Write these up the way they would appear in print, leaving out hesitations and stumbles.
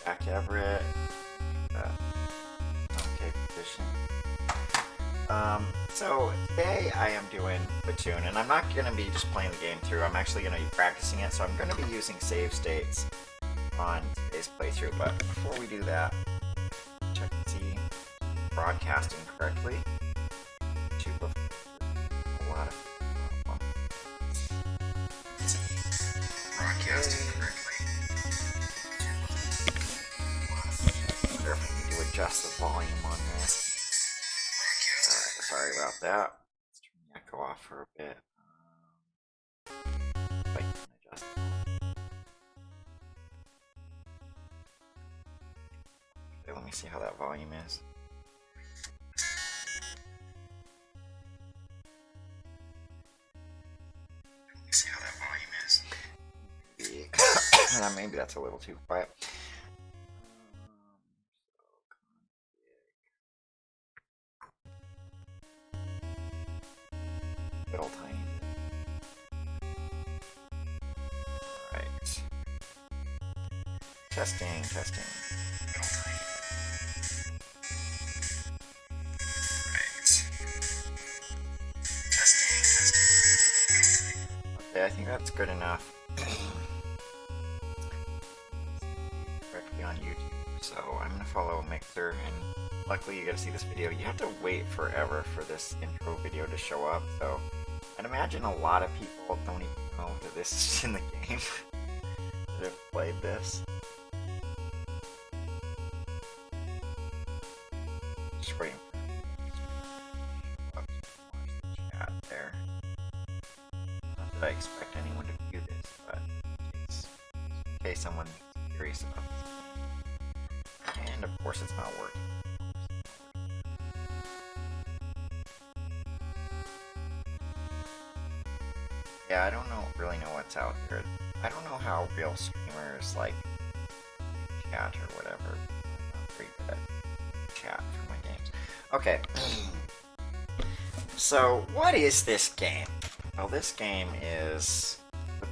back Everett. Okay, position. So today I am doing Platoon, and I'm not going to be just playing the game through. I'm actually going to be practicing it, so I'm going to be using save states on today's playthrough. But before we do that, check and see broadcasting correctly. YouTube of a lot of broadcasting correctly. I need to adjust the volume on this. Alright, sorry about that. Let's turn the echo off for a bit. If I can adjust it. Okay, let me see how that volume is. Maybe that's a little too quiet. Little tiny. Alright. Testing. Okay, I think that's good enough. Directly on YouTube. So I'm gonna follow Mixer, and luckily you get to see this video. You have to wait forever for this intro video to show up, so I'd imagine a lot of people don't even know that this is in the game that have played this. Just waiting for the chat there. Not that I expect anyone to view this, but in case someone's curious about this. And of course it's not working. Yeah, I don't really know what's out there. I don't know how real streamers like chat or whatever. I'm not very good at chat for my games. Okay. So, what is this game? Well, this game is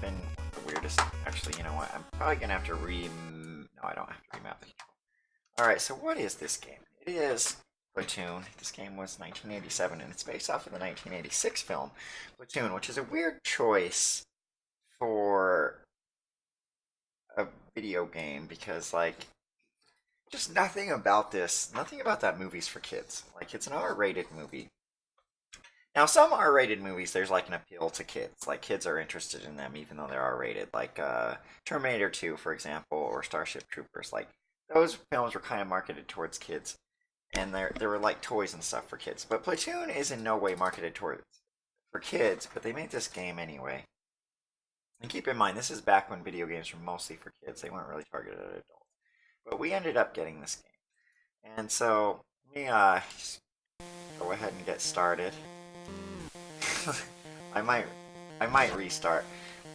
been one of the weirdest. Actually, you know what? I'm probably gonna have to No, I don't have to remap the control. Alright, so what is this game? It is Platoon. This game was 1987, and it's based off of the 1986 film Platoon, which is a weird choice for a video game because, like, just nothing about that movie's for kids. Like, it's an R-rated movie. Now, some R-rated movies, there's like an appeal to kids. Like, kids are interested in them even though they're R-rated. Like Terminator 2, for example, or Starship Troopers. Like, those films were kind of marketed towards kids. And there were like toys and stuff for kids. But Platoon is in no way marketed towards for kids, but they made this game anyway. And keep in mind, this is back when video games were mostly for kids. They weren't really targeted at adults. But we ended up getting this game. And so, let me just go ahead and get started. I might restart.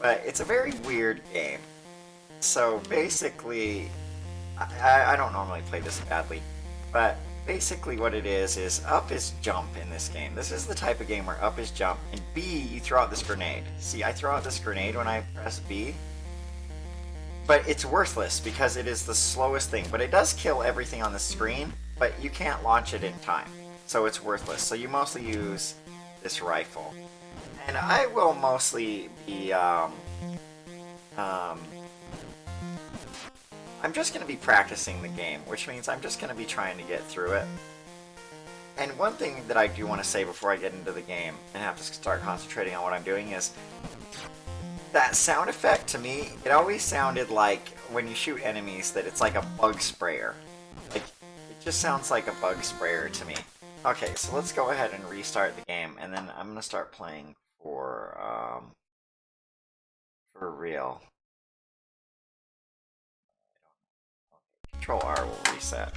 But it's a very weird game. So basically, I don't normally play this badly, but basically what it is up is jump in this game. This is the type of game where up is jump, and B, you throw out this grenade. See, I throw out this grenade when I press B, but it's worthless because it is the slowest thing. But it does kill everything on the screen, but you can't launch it in time, so it's worthless. So you mostly use this rifle. And I will mostly be, I'm just going to be practicing the game, which means I'm just going to be trying to get through it. And one thing that I do want to say before I get into the game and have to start concentrating on what I'm doing is that sound effect, to me, it always sounded like when you shoot enemies that it's like a bug sprayer. Like, it just sounds like a bug sprayer to me. Okay, so let's go ahead and restart the game, and then I'm going to start playing for real. Control R will reset.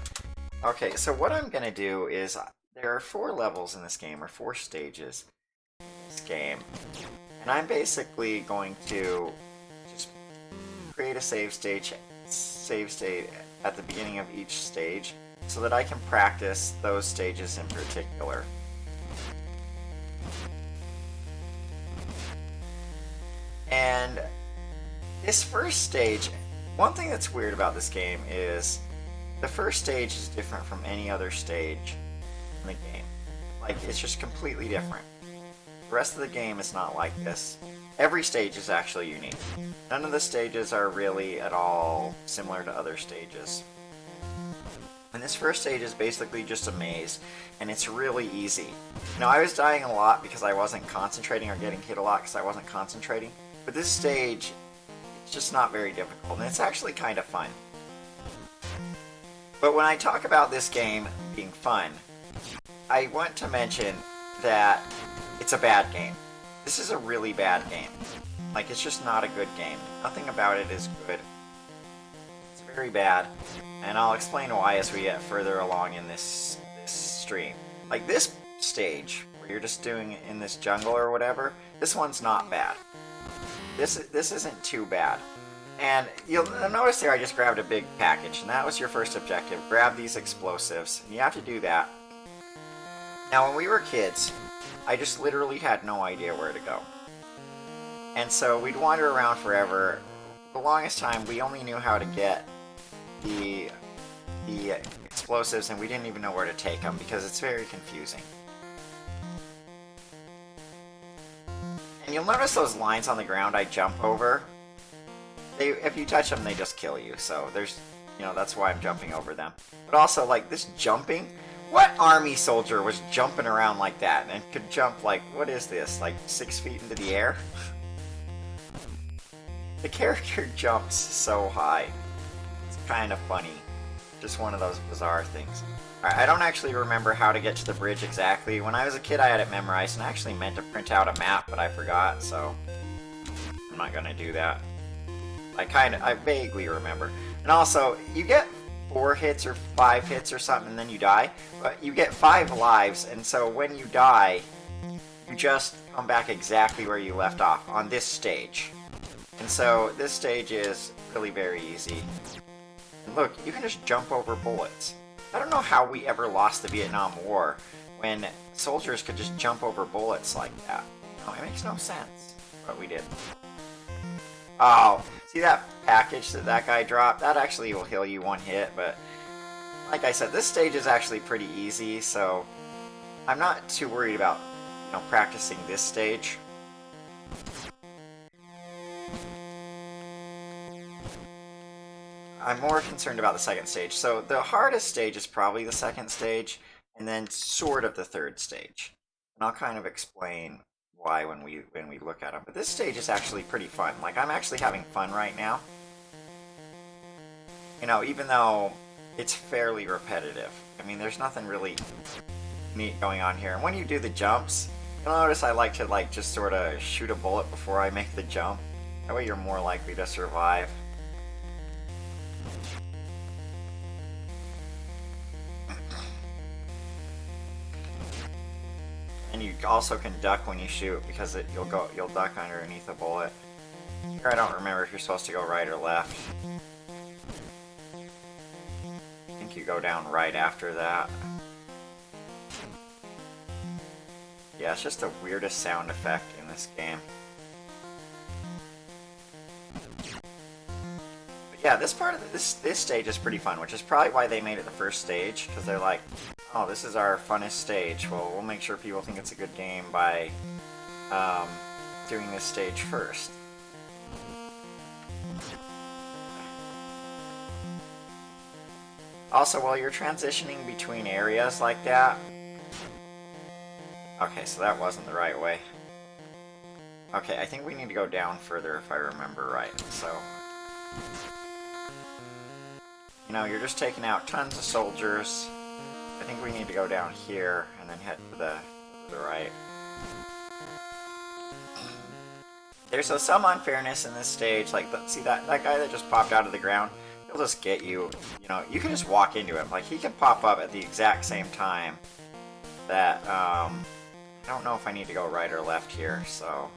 Okay, so what I'm going to do is, there are 4 levels in this game, or 4 stages in this game, and I'm basically going to just create a save state at the beginning of each stage, so that I can practice those stages in particular. And this first stage One thing that's weird about this game is the first stage is different from any other stage in the game. Like, it's just completely different. The rest of the game is not like this. Every stage is actually unique. None of the stages are really at all similar to other stages. And this first stage is basically just a maze, and it's really easy. Now, I was dying a lot because I wasn't concentrating, or getting hit a lot because I wasn't concentrating. But this stage, it's just not very difficult, and it's actually kind of fun. But when I talk about this game being fun, I want to mention that it's a bad game. This is a really bad game. Like, it's just not a good game. Nothing about it is good. It's very bad, and I'll explain why as we get further along in this stream. Like, this stage, where you're just doing it in this jungle or whatever, this one's not bad. This isn't too bad. And you'll notice there I just grabbed a big package, and that was your first objective. Grab these explosives, and you have to do that. Now, when we were kids, I just literally had no idea where to go. And so we'd wander around forever. The longest time, we only knew how to get the explosives, and we didn't even know where to take them, because it's very confusing. And you'll notice those lines on the ground I jump over. If you touch them, they just kill you, so there's, that's why I'm jumping over them. But also, like, this jumping, what army soldier was jumping around like that and could jump, like, what is this, like 6 feet into the air? The character jumps so high. It's kind of funny. Just one of those bizarre things. Alright, I don't actually remember how to get to the bridge exactly. When I was a kid, I had it memorized, and I actually meant to print out a map, but I forgot, so I'm not gonna do that. I vaguely remember. And also, you get 4 hits or 5 hits or something, and then you die. But you get 5 lives, and so when you die, you just come back exactly where you left off, on this stage. And so, this stage is really very easy. And look, you can just jump over bullets. I don't know how we ever lost the Vietnam War, when soldiers could just jump over bullets like that. No, it makes no sense. But we did. Oh, see that package that guy dropped? That actually will heal you 1 hit, but like I said, this stage is actually pretty easy, so I'm not too worried about, practicing this stage. I'm more concerned about the second stage. So the hardest stage is probably the second stage, and then sort of the third stage. And I'll kind of explain why when we look at them. But this stage is actually pretty fun. Like, I'm actually having fun right now. Even though it's fairly repetitive. I mean, there's nothing really neat going on here. And when you do the jumps, you'll notice I like to, just sort of shoot a bullet before I make the jump. That way you're more likely to survive. And you also can duck when you shoot, because you'll duck underneath a bullet. Here I don't remember if you're supposed to go right or left. I think you go down right after that. Yeah, it's just the weirdest sound effect in this game. But yeah, this part of this stage is pretty fun, which is probably why they made it the first stage, because they're like, oh, this is our funnest stage. Well, we'll make sure people think it's a good game by doing this stage first. Also, while you're transitioning between areas like that... Okay, so that wasn't the right way. Okay, I think we need to go down further if I remember right, so... you're just taking out tons of soldiers. I think we need to go down here and then head to the right. There's some unfairness in this stage. Like, see that guy that just popped out of the ground? He'll just get you. You can just walk into him. Like, he can pop up at the exact same time that, I don't know if I need to go right or left here, so...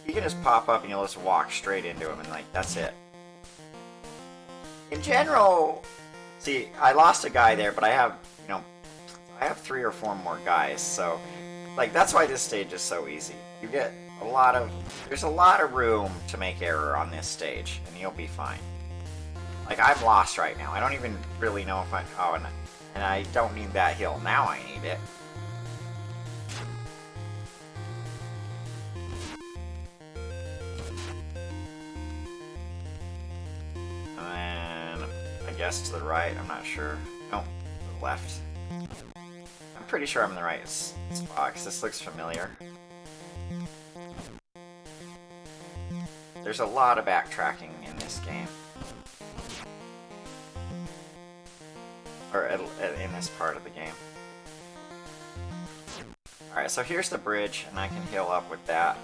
He can just pop up and you'll just walk straight into him, and, that's it. In general... See, I lost a guy there, but I have, I have 3 or 4 more guys, so, that's why this stage is so easy. You get there's a lot of room to make error on this stage, and you'll be fine. Like, I'm lost right now. I don't even really know if oh, and I don't need that hill. Now I need it. And then, I guess to the right, I'm not sure. No, to the left. I'm pretty sure I'm in the right spot, because this looks familiar. There's a lot of backtracking in this game. Or in this part of the game. Alright, so here's the bridge, and I can heal up with that.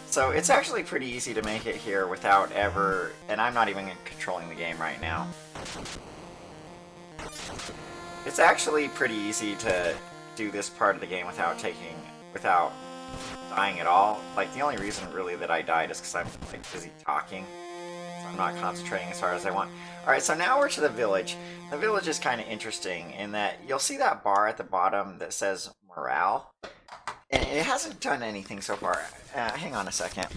So it's actually pretty easy to make it here without ever... And I'm not even controlling the game right now. It's actually pretty easy to do this part of the game without dying at all. Like, the only reason really that I died is because I'm like busy talking, so I'm not concentrating as hard as I want. Alright, so now we're to the village. The village is kind of interesting in that you'll see that bar at the bottom that says morale, and it hasn't done anything so far. Hang on a second.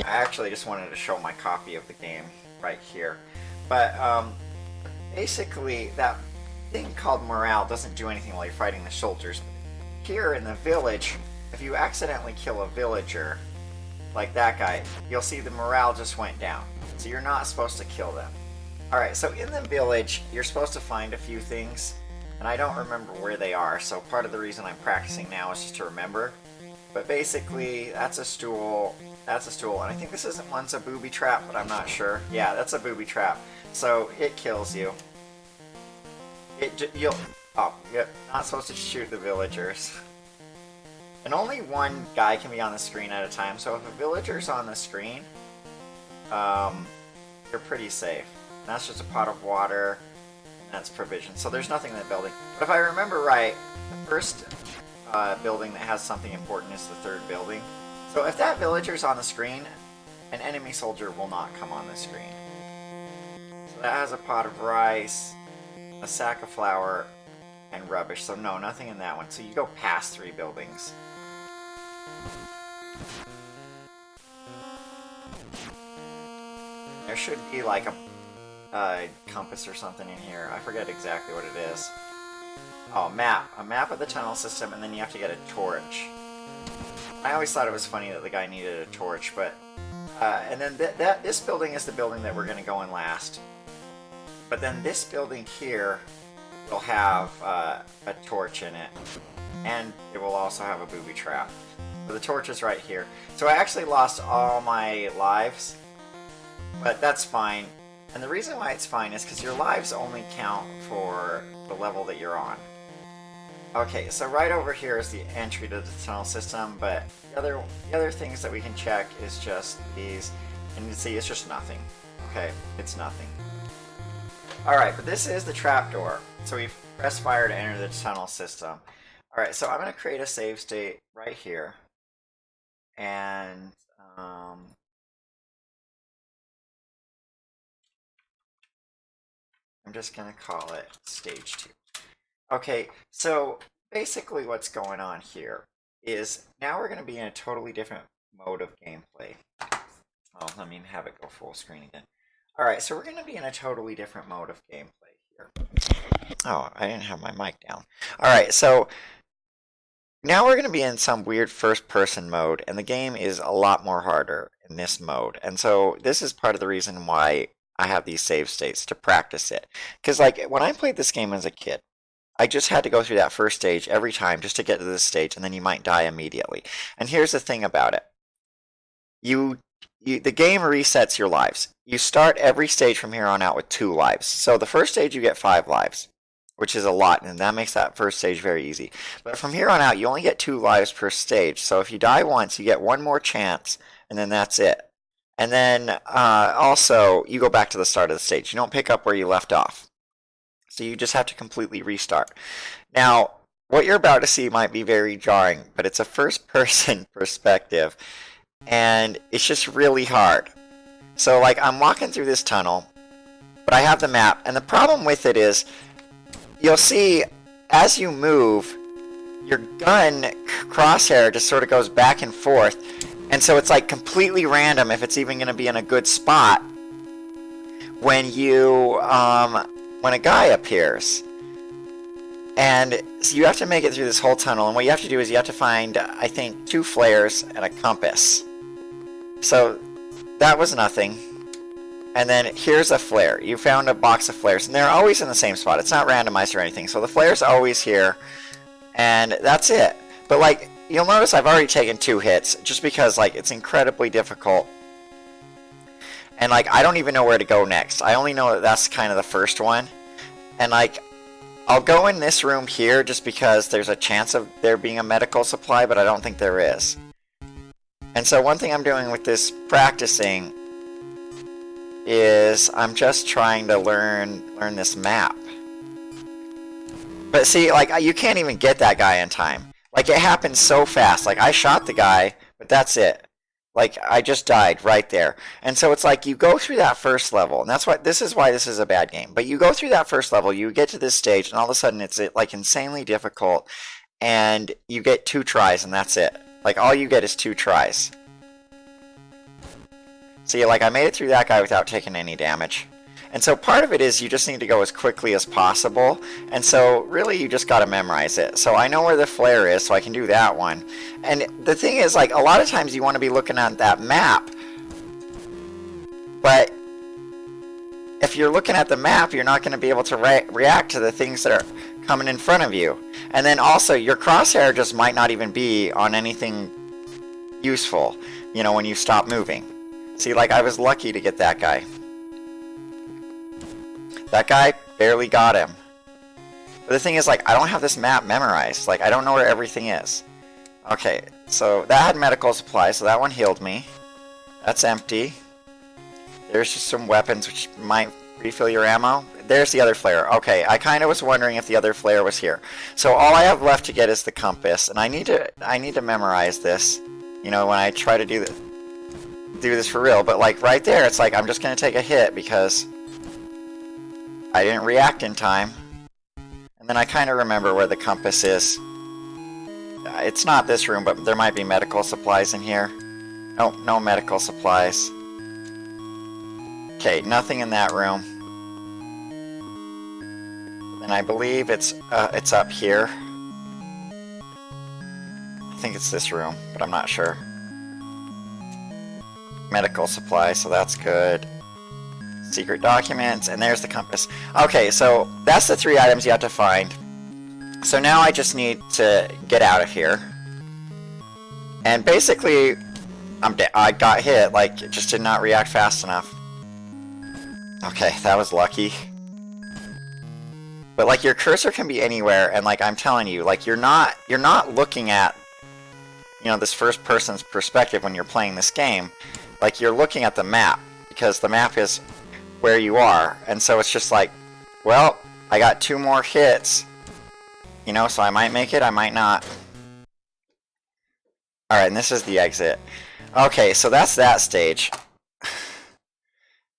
I actually just wanted to show my copy of the game right here, but basically, that thing called morale doesn't do anything while you're fighting the soldiers. Here in the village, if you accidentally kill a villager, like that guy, you'll see the morale just went down. So you're not supposed to kill them. Alright, so in the village, you're supposed to find a few things, and I don't remember where they are, so part of the reason I'm practicing now is just to remember. But basically, that's a stool, and I think this isn't one's a booby trap, but I'm not sure. Yeah, that's a booby trap. So it kills you. You're not supposed to shoot the villagers. And only one guy can be on the screen at a time, so if a villager's on the screen, you're pretty safe. And that's just a pot of water, and that's provision. So there's nothing in the building. But if I remember right, the first building that has something important is the third building. So if that villager's on the screen, an enemy soldier will not come on the screen. So that has a pot of rice, a sack of flour, and rubbish. So no, nothing in that one. So you go past 3 buildings. There should be like a compass or something in here. I forget exactly what it is. Oh, map. A map of the tunnel system, and then you have to get a torch. I always thought it was funny that the guy needed a torch, but... and then this building is the building that we're going to go in last. But then this building here will have a torch in it, and it will also have a booby trap. So the torch is right here. So I actually lost all my lives, but that's fine. And the reason why it's fine is because your lives only count for the level that you're on. Okay, so right over here is the entry to the tunnel system, but the other things that we can check is just these, and you can see it's just nothing. Okay, it's nothing. Alright, but this is the trapdoor. So we press fire to enter the tunnel system. Alright, so I'm going to create a save state right here. And I'm just going to call it stage 2. Okay, so basically what's going on here is now we're going to be in a totally different mode of gameplay. Oh, let me have it go full screen again. Alright, so we're going to be in a totally different mode of gameplay here. Oh, I didn't have my mic down. Alright, so now we're going to be in some weird first-person mode, and the game is a lot more harder in this mode. And so this is part of the reason why I have these save states, to practice it. Because like when I played this game as a kid, I just had to go through that first stage every time just to get to this stage, and then you might die immediately. And here's the thing about it. The game resets your lives. You start every stage from here on out with 2 lives. So the first stage you get 5 lives, which is a lot, and that makes that first stage very easy. But from here on out, you only get 2 lives per stage. So if you die once, you get 1 more chance, and then that's it. And then also, you go back to the start of the stage. You don't pick up where you left off. So you just have to completely restart. Now, what you're about to see might be very jarring, but it's a first-person perspective, and it's just really hard. So, like, I'm walking through this tunnel, but I have the map, and the problem with it is you'll see as you move, your gun crosshair just sort of goes back and forth, and so it's like completely random if it's even going to be in a good spot when when a guy appears. And so you have to make it through this whole tunnel, and what you have to do is you have to find, I think, 2 flares and a compass. So that was nothing. And then here's a flare. You found a box of flares, and they're always in the same spot. It's not randomized or anything. So the flare's always here, and that's it. But like, you'll notice I've already taken 2 hits, just because like it's incredibly difficult. And like, I don't even know where to go next. I only know that that's kind of the first one. And like, I'll go in this room here just because there's a chance of there being a medical supply, but I don't think there is. And so one thing I'm doing with this practicing is I'm just trying to learn this map. But see, like, you can't even get that guy in time. Like, it happens so fast. Like, I shot the guy, but that's it. Like, I just died right there. And so it's like you go through that first level, and this is why this is a bad game. But you go through that first level, you get to this stage, and all of a sudden it's like insanely difficult, and you get 2 tries, and that's it. Like, all you get is 2 tries. See, like, I made it through that guy without taking any damage. And so part of it is you just need to go as quickly as possible. And so really you just got to memorize it. So I know where the flare is, so I can do that one. And the thing is, like, a lot of times you want to be looking at that map. But if you're looking at the map, you're not going to be able to react to the things that are coming in front of you. And then also, your crosshair just might not even be on anything useful, you know, when you stop moving. See, like, I was lucky to get that guy. That guy, barely got him. But the thing is, like, I don't have this map memorized. Like, I don't know where everything is. Okay, so that had medical supplies, so that one healed me. That's empty. There's just some weapons which might refill your ammo. There's the other flare. Okay, I kind of was wondering if the other flare was here. So all I have left to get is the compass, and I need to memorize this. You know, when I try to do this for real. But like right there, it's like I'm just gonna take a hit because I didn't react in time. And then I kind of remember where the compass is. It's not this room, but there might be medical supplies in here. Nope, no medical supplies. Okay, nothing in that room. And I believe it's up here. I think it's this room, but I'm not sure. Medical supplies, so that's good. Secret documents, and there's the compass. Okay, so that's the 3 items you have to find. So now I just need to get out of here. And basically, I got hit, like, it just did not react fast enough. Okay, that was lucky. But like, your cursor can be anywhere, and like, I'm telling you, like, you're not looking at, you know, this first person's perspective when you're playing this game. Like, you're looking at the map, because the map is where you are. And so it's just like, well, I got 2 more hits, you know, so I might make it, I might not. Alright, and this is the exit. Okay, so that's that stage.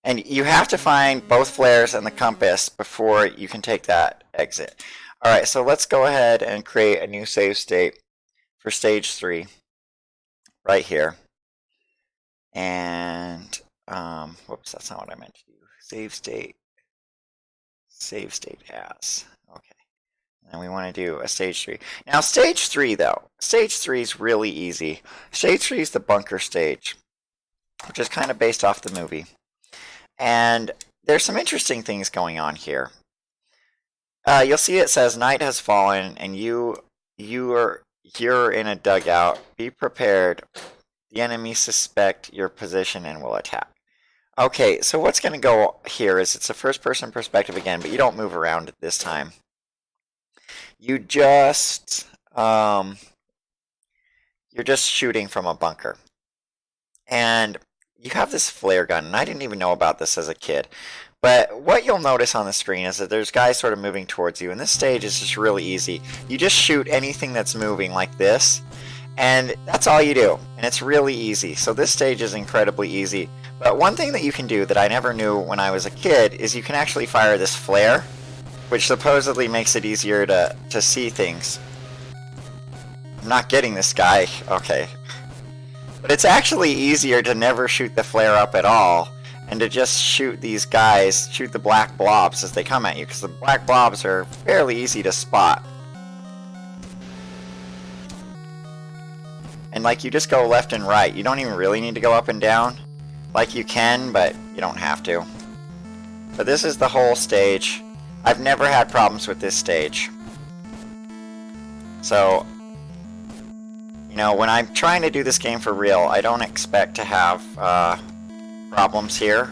And you have to find both flares and the compass before you can take that exit. Alright, so let's go ahead and create a new save state for stage 3. Right here. And, whoops, that's not what I meant to do. Save state as. Okay. And we want to do a stage 3. Now, stage 3, though. Stage 3 is really easy. Stage 3 is the bunker stage, which is kind of based off the movie. And there's some interesting things going on here. You'll see it says, night has fallen, and you're in a dugout. Be prepared. The enemy suspect your position and will attack. Okay, so what's going to go here is it's a first-person perspective again, but you don't move around this time. You just you're just shooting from a bunker, and you have this flare gun. And I didn't even know about this as a kid, but what you'll notice on the screen is that there's guys sort of moving towards you, and this stage is just really easy. You just shoot anything that's moving like this. And that's all you do, and it's really easy. So this stage is incredibly easy. But one thing that you can do that I never knew when I was a kid is you can actually fire this flare. which supposedly makes it easier to see things. I'm not getting this guy. Okay. But it's actually easier to never shoot the flare up at all, and to just shoot these guys, shoot the black blobs as they come at you, because the black blobs are fairly easy to spot. And like, you just go left and right. You don't even really need to go up and down. Like, you can, but you don't have to. But this is the whole stage. I've never had problems with this stage. So, you know, when I'm trying to do this game for real, I don't expect to have problems here.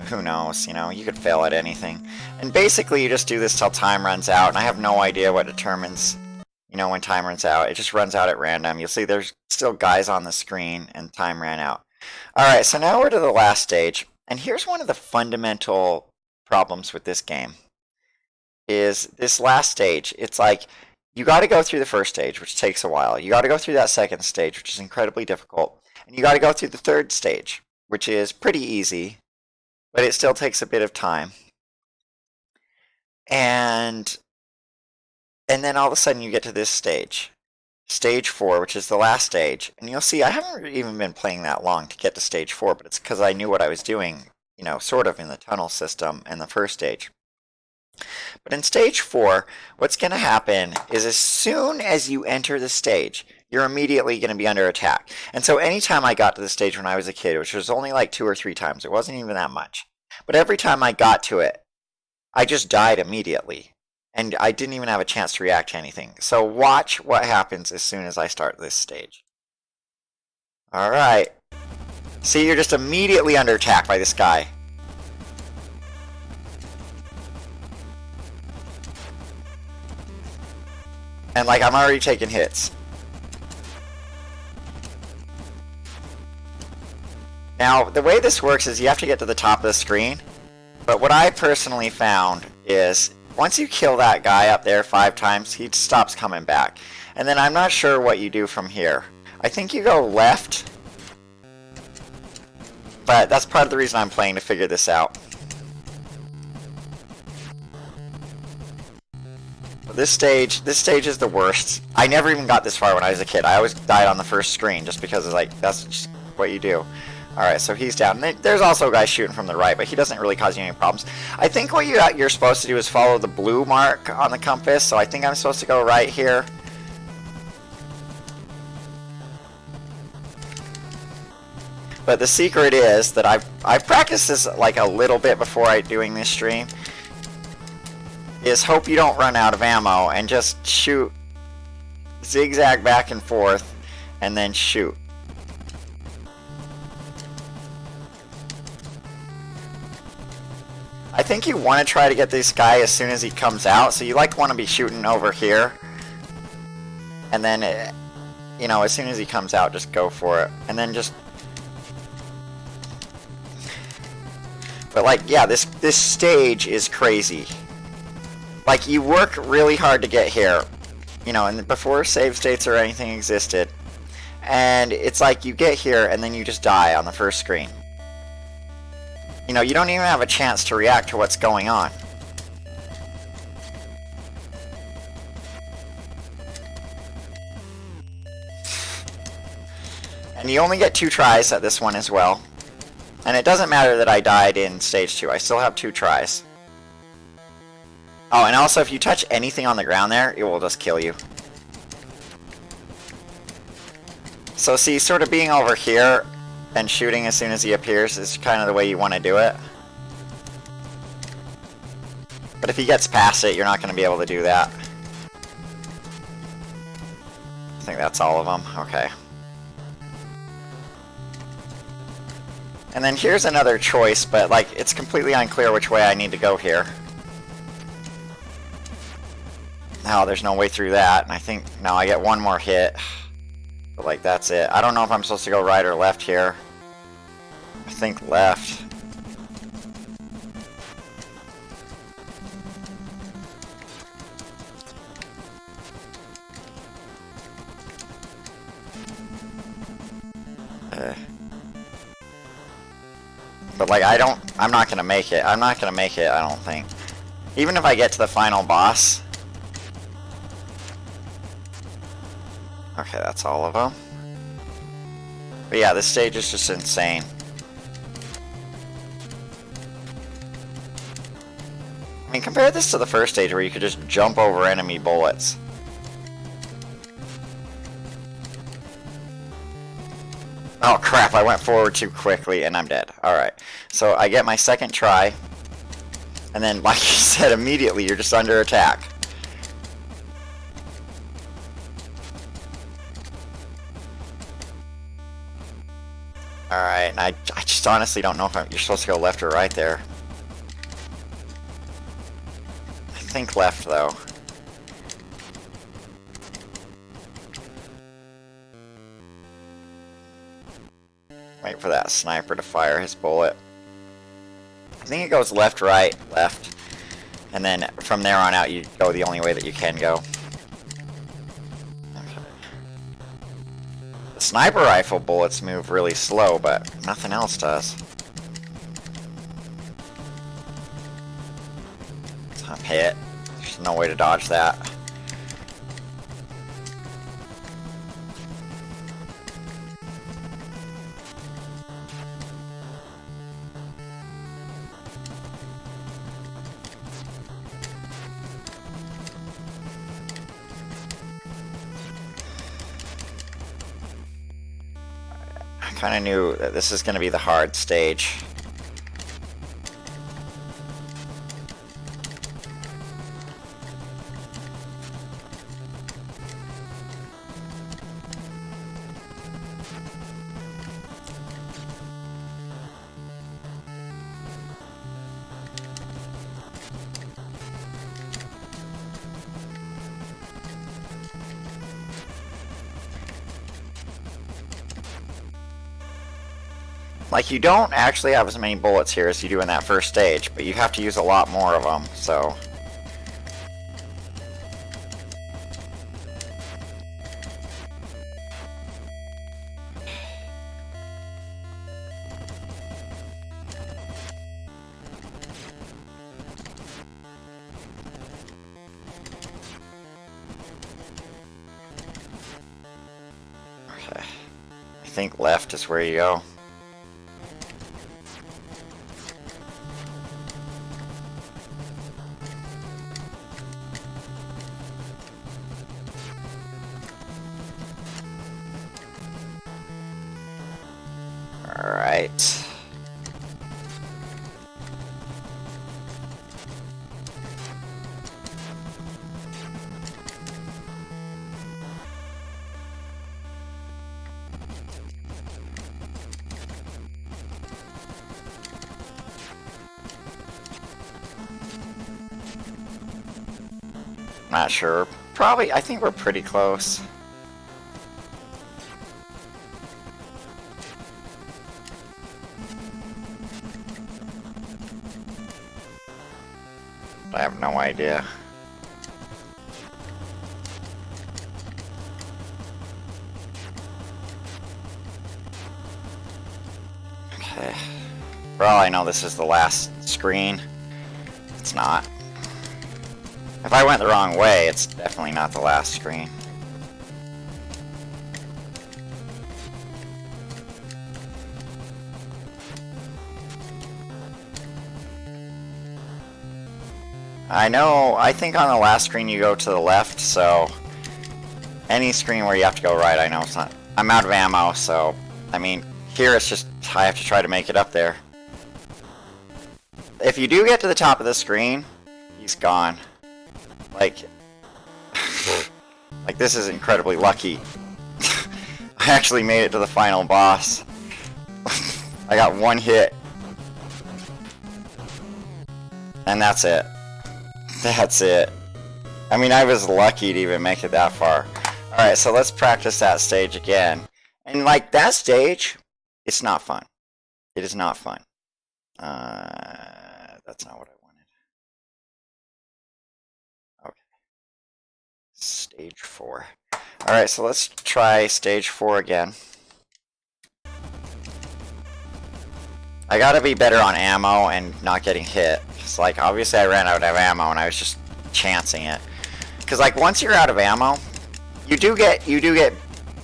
Who knows, you know, you could fail at anything. And basically you just do this till time runs out, and I have no idea what determines, you know, when time runs out. It just runs out at random. You'll see there's still guys on the screen, and time ran out. Alright, so now we're to the last stage, and here's one of the fundamental problems with this game. Is this last stage. It's like, you got to go through the first stage, which takes a while. You got to go through that second stage, which is incredibly difficult. And you got to go through the third stage, which is pretty easy, but it still takes a bit of time. And then all of a sudden you get to this stage. Stage 4, which is the last stage. And you'll see I haven't even been playing that long to get to stage 4, but it's because I knew what I was doing, you know, sort of in the tunnel system and the first stage. But in stage 4, what's going to happen is as soon as you enter the stage, you're immediately going to be under attack. And so anytime I got to the stage when I was a kid, which was only like 2 or 3 times, it wasn't even that much. But every time I got to it, I just died immediately. And I didn't even have a chance to react to anything. So watch what happens as soon as I start this stage. Alright. See, you're just immediately under attack by this guy. And like, I'm already taking hits. Now, the way this works is you have to get to the top of the screen. But what I personally found is, once you kill that guy up there 5 times, he stops coming back. And then I'm not sure what you do from here. I think you go left. But that's part of the reason I'm playing, to figure this out. This stage is the worst. I never even got this far when I was a kid. I always died on the first screen just because it's like, that's just what you do. Alright, so he's down. There's also a guy shooting from the right, but he doesn't really cause you any problems. I think what you're supposed to do is follow the blue mark on the compass, so I think I'm supposed to go right here. But the secret is that I've practiced this like a little bit before doing this stream. Is hope you don't run out of ammo and just shoot, zigzag back and forth, and then shoot. I think you want to try to get this guy as soon as he comes out, so you like want to be shooting over here, and then you know, as soon as he comes out, just go for it, and then just. But like, yeah, this stage is crazy. Like, you work really hard to get here, you know, and before save states or anything existed. And it's like you get here and then you just die on the first screen. You know, you don't even have a chance to react to what's going on. And you only get 2 tries at this one as well. And it doesn't matter that I died in stage 2, I still have 2 tries. Oh, and also if you touch anything on the ground there, it will just kill you. So see, sort of being over here and shooting as soon as he appears is kind of the way you want to do it. But if he gets past it, you're not going to be able to do that. I think that's all of them. Okay. And then here's another choice, but like, it's completely unclear which way I need to go here. Now there's no way through that, and I think now I get 1 more hit. But like, that's it. I don't know if I'm supposed to go right or left here. I think left. But like, I'm not gonna make it. I'm not gonna make it, I don't think. Even if I get to the final boss. Okay, that's all of them. But yeah, this stage is just insane. I mean, compare this to the first stage where you could just jump over enemy bullets. Oh crap, I went forward too quickly and I'm dead. Alright, so I get my second try. And then, like you said, immediately you're just under attack. Alright, and I just honestly don't know if you're supposed to go left or right there. I think left, though. Wait for that sniper to fire his bullet. I think it goes left, right, left. And then from there on out, you go the only way that you can go. The sniper rifle bullets move really slow, but nothing else does. I'm hit. There's no way to dodge that. I kind of knew that this is going to be the hard stage. Like, you don't actually have as many bullets here as you do in that first stage, but you have to use a lot more of them, so... Okay. I think left is where you go. Alright. Not sure. Probably, I think we're pretty close. I have no idea. Okay. For all I know, this is the last screen. It's not. If I went the wrong way, it's definitely not the last screen. I know, I think on the last screen you go to the left, so any screen where you have to go right, I know it's not. I'm out of ammo, so I mean, here it's just I have to try to make it up there. If you do get to the top of the screen, he's gone. Like this is incredibly lucky. I actually made it to the final boss. I got one hit. And that's it. That's it. I mean, I was lucky to even make it that far. Alright, so let's practice that stage again. And like, that stage, it's not fun. It is not fun. That's not what I wanted. Okay. Stage 4. Alright, so let's try stage 4 again. I gotta be better on ammo and not getting hit. It's like, obviously I ran out of ammo and I was just chancing it. Because, like, once you're out of ammo, you do get, you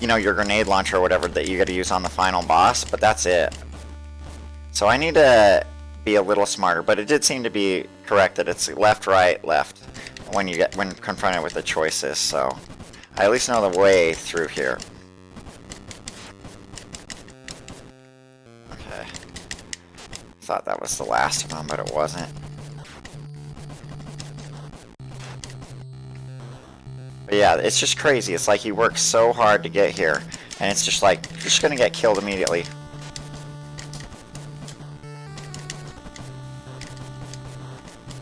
know, your grenade launcher or whatever that you gotta use on the final boss, but that's it. So I need to be a little smarter, but it did seem to be correct that it's left, right, left when confronted with the choices, so I at least know the way through here. Okay. Thought that was the last of them, but it wasn't. But yeah, it's just crazy. It's like he works so hard to get here, and it's just like, you're just gonna get killed immediately.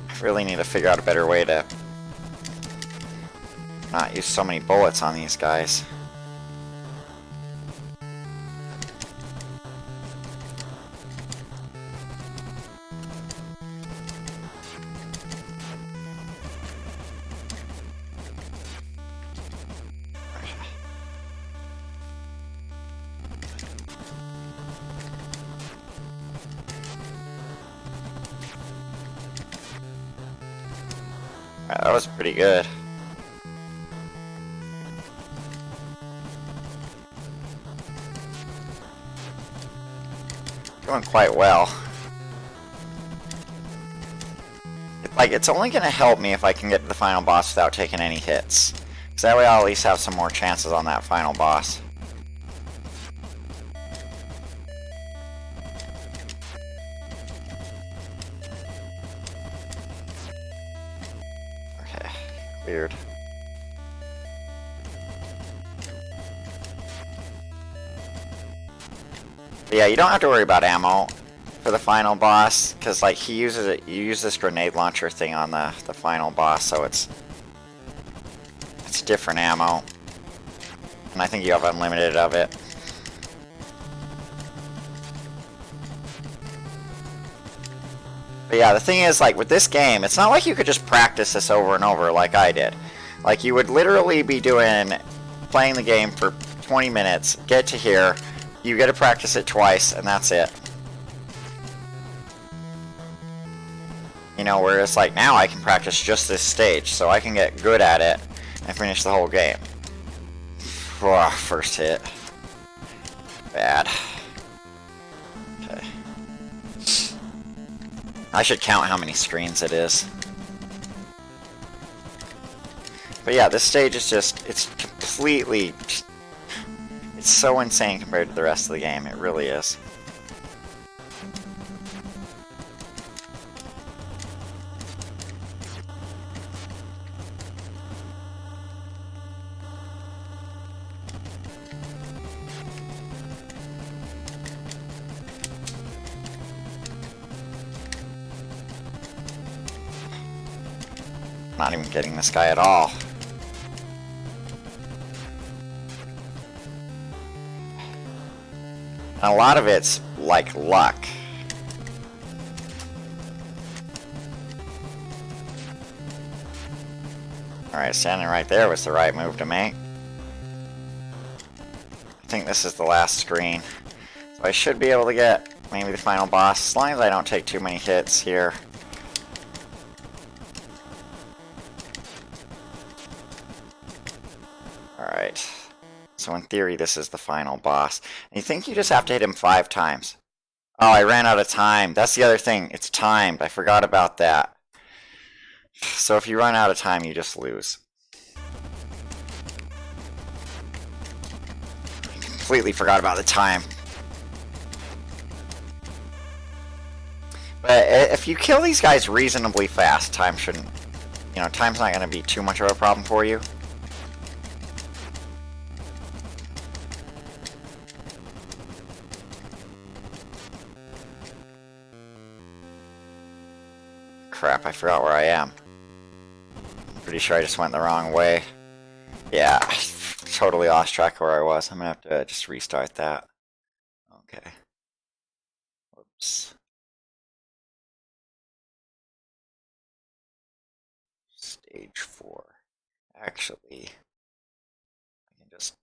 I really need to figure out a better way to not use so many bullets on these guys. That was pretty good. Doing quite well. It's only gonna help me if I can get to the final boss without taking any hits. Because that way I'll at least have some more chances on that final boss. Okay, cleared. But yeah, you don't have to worry about ammo for the final boss, because like he uses it. You use this grenade launcher thing on the final boss, so it's different ammo, and I think you have unlimited of it. But yeah, the thing is, like with this game, it's not like you could just practice this over and over like I did. Like you would literally be playing the game for 20 minutes, get to here. You get to practice it twice, and that's it. You know, whereas like now I can practice just this stage, so I can get good at it and finish the whole game. Oh, first hit. Bad. Okay. I should count how many screens it is. But yeah, this stage is just, it's completely... It's so insane compared to the rest of the game, it really is. Not even getting this guy at all. And a lot of it's like luck. Alright, standing right there was the right move to make. I think this is the last screen. So I should be able to get maybe the final boss, as long as I don't take too many hits here. Alright. So in theory, this is the final boss. And you think you just have to hit him 5 times. Oh, I ran out of time. That's the other thing. It's timed. I forgot about that. So if you run out of time, you just lose. I completely forgot about the time. But if you kill these guys reasonably fast, time shouldn't... You know, time's not going to be too much of a problem for you. Crap, I forgot where I am. Pretty sure I just went the wrong way. Yeah, totally lost track of where I was. I'm gonna have to just restart that. Okay. Whoops. Stage 4. Actually, I can just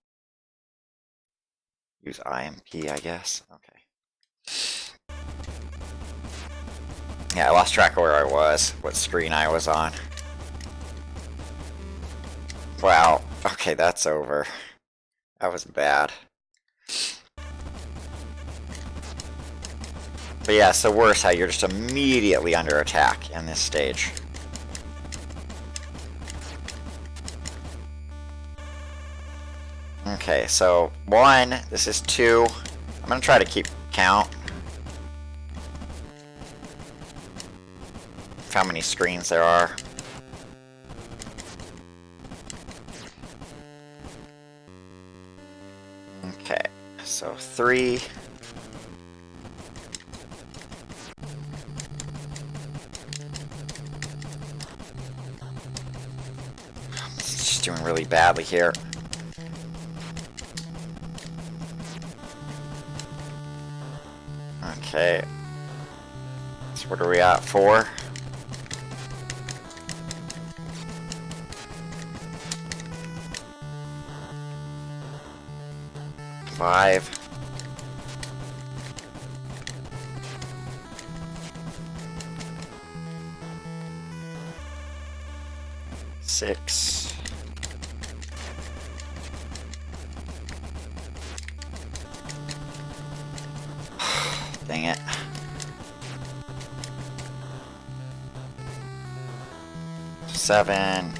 use IMP, I guess. Okay. Yeah, I lost track of where I was, what screen I was on. Wow. Okay, that's over. That was bad. But yeah, it's the worst how you're just immediately under attack in this stage. Okay, so 1, this is 2. I'm gonna try to keep count of how many screens there are. Okay, so 3. It's just doing really badly here. Okay. So what are we at? 4? Five. 6. Dang it. 7.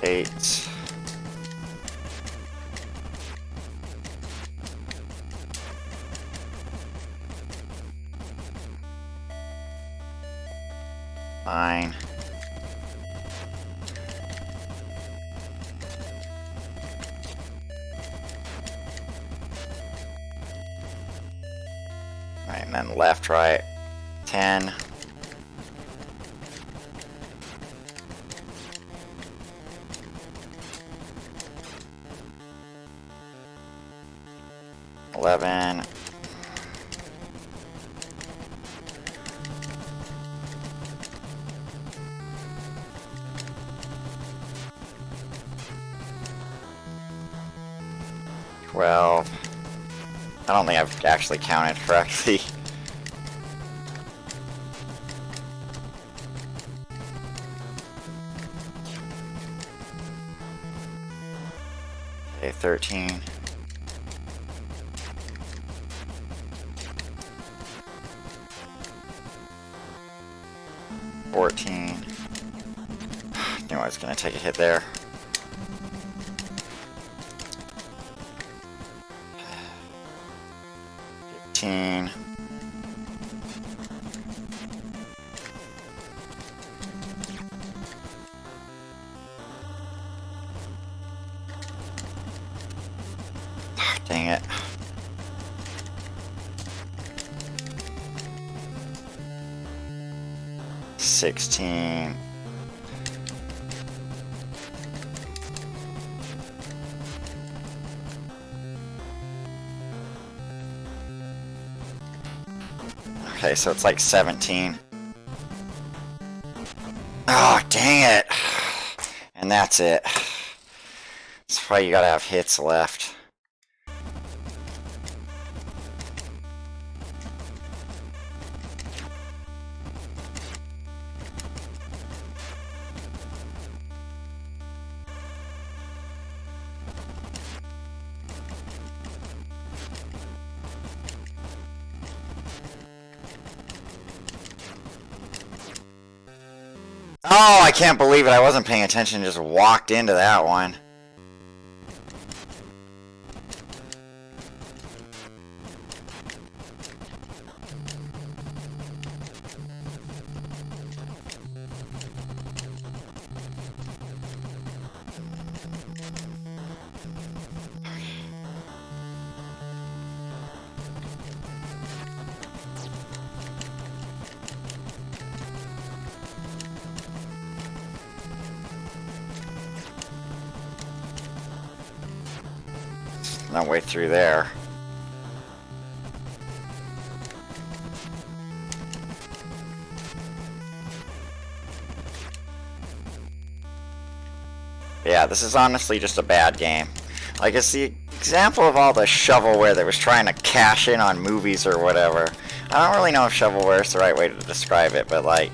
8. 9. 9, and then left, right. 10. 11. 12. I don't think I've actually counted correctly. Okay, 13. 14. Knew I was gonna take a hit there. 15. 'Dang it. 16. 'Okay, so it's like 17. Oh, dang it. And that's it. That's why you gotta have hits left. Oh, I can't believe it. I wasn't paying attention, just walked into that one. No way through there. Yeah, this is honestly just a bad game. Like, it's the example of all the shovelware that was trying to cash in on movies or whatever. I don't really know if shovelware is the right way to describe it, but like,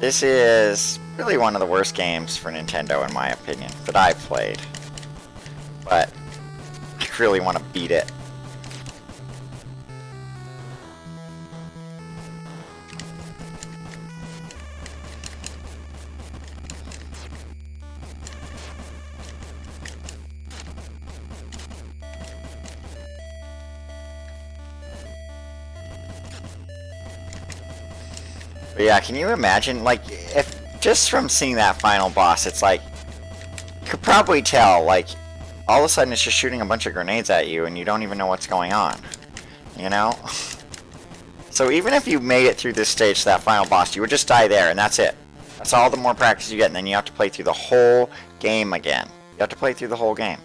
this is really one of the worst games for Nintendo in my opinion that I've played. But I really want to beat it. But yeah, can you imagine, like, if just from seeing that final boss, it's like, you could probably tell, like, all of a sudden it's just shooting a bunch of grenades at you and you don't even know what's going on, you know? So even if you made it through this stage to that final boss, you would just die there and that's it. That's all the more practice you get, and then you have to play through the whole game again. You have to play through the whole game.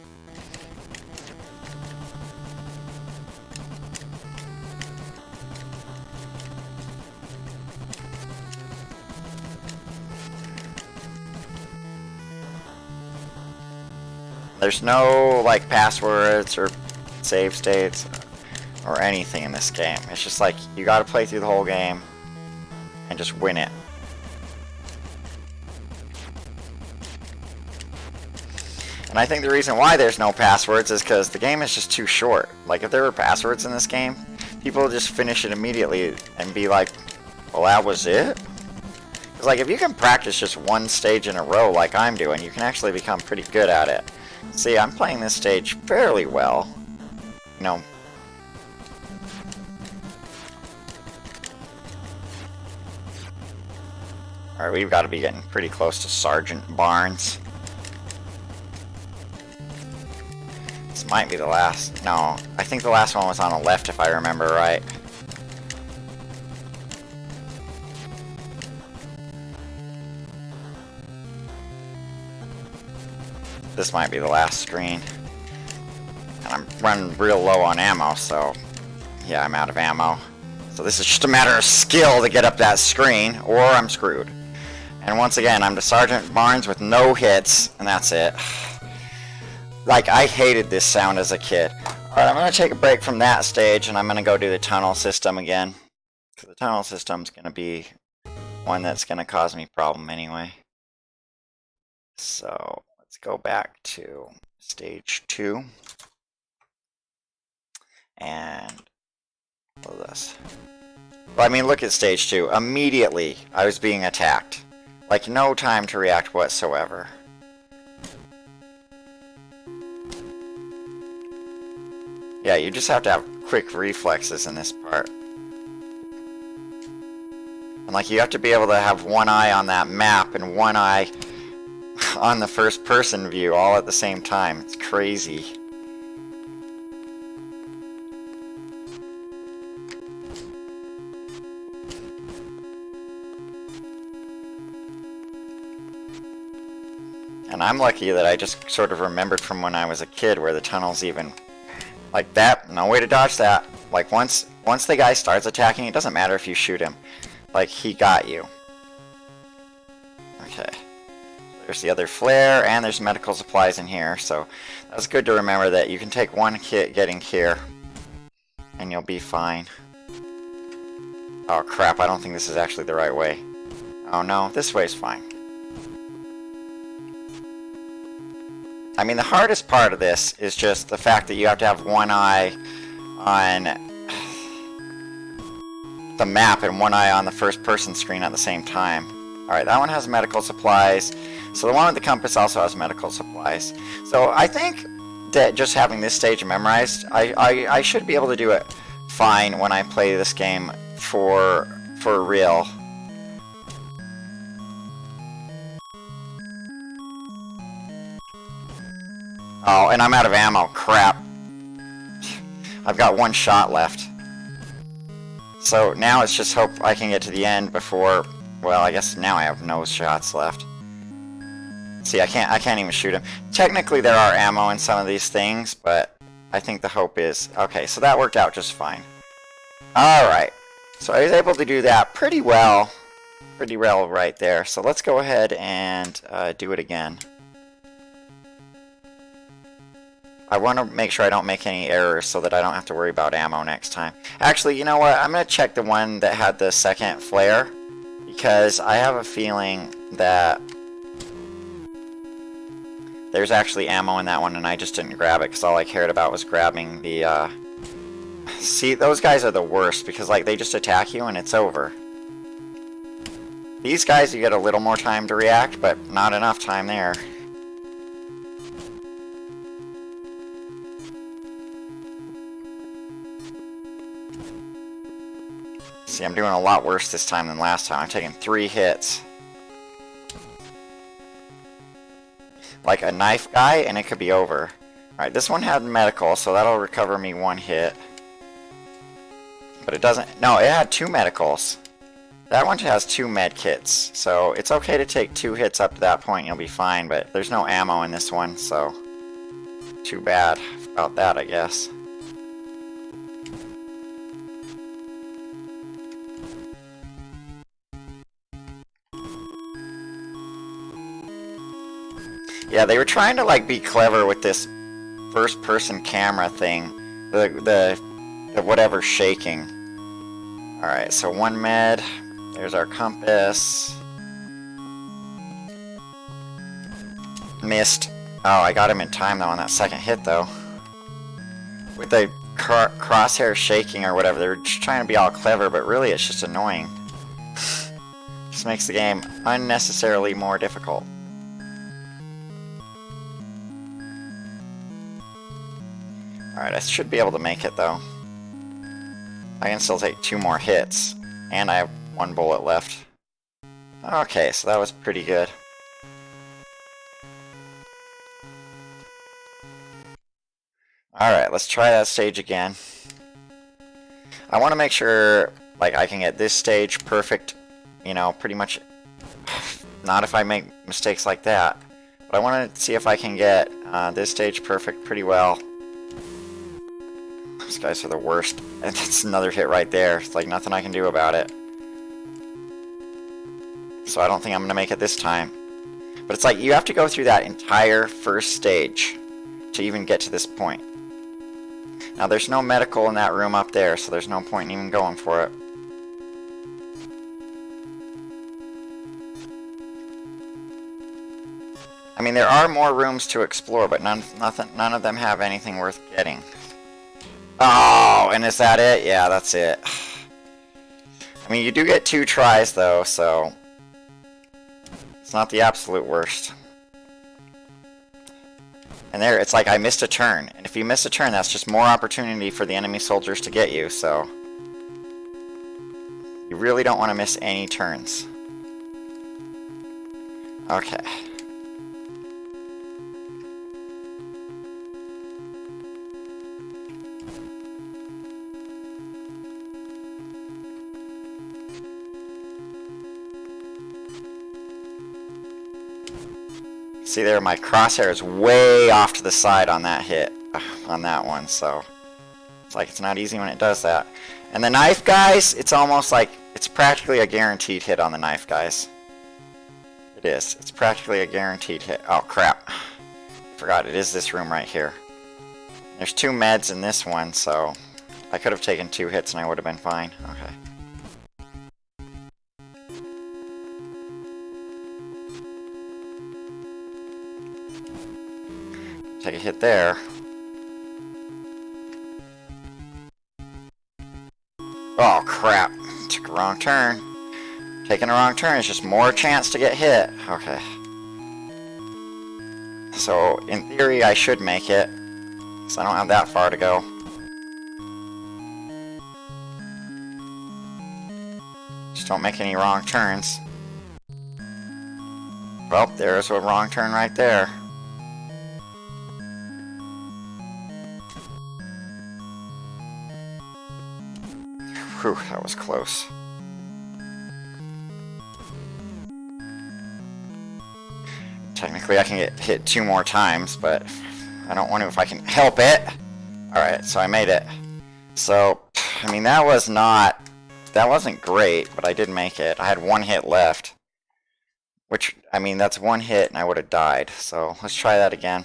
There's no, like, passwords or save states or anything in this game. It's just like, you gotta play through the whole game and just win it. And I think the reason why there's no passwords is because the game is just too short. Like, if there were passwords in this game, people would just finish it immediately and be like, well, that was it? Because, like, if you can practice just one stage in a row like I'm doing, you can actually become pretty good at it. See, I'm playing this stage fairly well. You know. Alright, we've got to be getting pretty close to Sergeant Barnes. This might be the last. No, I think the last one was on the left if I remember right. This might be the last screen. And I'm running real low on ammo, so yeah, I'm out of ammo. So this is just a matter of skill to get up that screen, or I'm screwed. And once again, I'm the Sergeant Barnes with no hits, and that's it. Like, I hated this sound as a kid. Alright, I'm going to take a break from that stage, and I'm going to go do the tunnel system again. Because the tunnel system's going to be one that's going to cause me problem anyway. So let's go back to stage 2 and what is this? Well, I mean, look at stage 2. Immediately I was being attacked. Like, no time to react whatsoever. Yeah, you just have to have quick reflexes in this part. And like, you have to be able to have one eye on that map and one eye on the first person view all at the same time. It's crazy. And I'm lucky that I just sort of remembered from when I was a kid where the tunnels even like that. No way to dodge that. Like, once the guy starts attacking, it doesn't matter if you shoot him. Like, he got you. Okay. There's the other flare, and there's medical supplies in here, so that's good to remember that you can take one hit getting here, and you'll be fine. Oh crap, I don't think this is actually the right way. Oh no, this way's fine. I mean, the hardest part of this is just the fact that you have to have one eye on the map and one eye on the first person screen at the same time. Alright, that one has medical supplies. So the one with the compass also has medical supplies. So I think that just having this stage memorized, I should be able to do it fine when I play this game for real. Oh, and I'm out of ammo. Crap. I've got one shot left. So now it's just hope I can get to the end before... Well, I guess now I have no shots left. See, I can't even shoot him. Technically, there are ammo in some of these things, but I think the hope is... Okay, so that worked out just fine. Alright. So I was able to do that pretty well. Pretty well right there. So let's go ahead and do it again. I want to make sure I don't make any errors so that I don't have to worry about ammo next time. Actually, you know what? I'm going to check the one that had the second flare, because I have a feeling that there's actually ammo in that one and I just didn't grab it because all I cared about was grabbing the, See, those guys are the worst because, like, they just attack you and it's over. These guys, you get a little more time to react, but not enough time there. See, I'm doing a lot worse this time than last time. I'm taking 3 hits. Like a knife guy, and it could be over. Alright, this one had medical, so that'll recover me 1 hit. But it doesn't... No, it had 2 medicals. That one has 2 med kits, so it's okay to take 2 hits up to that point, you'll be fine, but there's no ammo in this one, so... Too bad about that, I guess. Yeah, they were trying to, like, be clever with this first-person camera thing. The whatever shaking. Alright, so 1 med. There's our compass. Missed. Oh, I got him in time, though, on that second hit, though. With the crosshair shaking or whatever, they're just trying to be all clever, but really it's just annoying. Just makes the game unnecessarily more difficult. Alright, I should be able to make it, though. I can still take 2 more hits, and I have 1 bullet left. Okay, so that was pretty good. Alright, let's try that stage again. I want to make sure, like, I can get this stage perfect, you know, pretty much. Not if I make mistakes like that. But I want to see if I can get this stage perfect pretty well. These guys are the worst. And that's another hit right there. It's like nothing I can do about it. So I don't think I'm going to make it this time. But it's like you have to go through that entire first stage to even get to this point. Now there's no medical in that room up there, so there's no point in even going for it. I mean, there are more rooms to explore, but none of them have anything worth getting. Oh, and is that it? Yeah, that's it. I mean, you do get 2 tries, though, so... It's not the absolute worst. And there, it's like I missed a turn. And if you miss a turn, that's just more opportunity for the enemy soldiers to get you, so... You really don't want to miss any turns. Okay. See there, my crosshair is way off to the side on that hit, on that one, so it's like it's not easy when it does that. And the knife guys, it's almost like, it's practically a guaranteed hit on the knife guys. It is. It's practically a guaranteed hit. Oh crap. Forgot, it is this room right here. There's 2 meds in this one, so I could have taken 2 hits and I would have been fine. Okay. Take a hit there. Oh crap, took a wrong turn. Taking a wrong turn is just more chance to get hit. Okay. So, in theory, I should make it. Because I don't have that far to go. Just don't make any wrong turns. Well, there's a wrong turn right there. Whew, that was close. Technically I can get hit 2 more times, but I don't want to if I can help it. Alright, so I made it. So, I mean, that wasn't great, but I did make it. I had 1 hit left. Which, I mean, that's 1 hit and I would have died. So, let's try that again.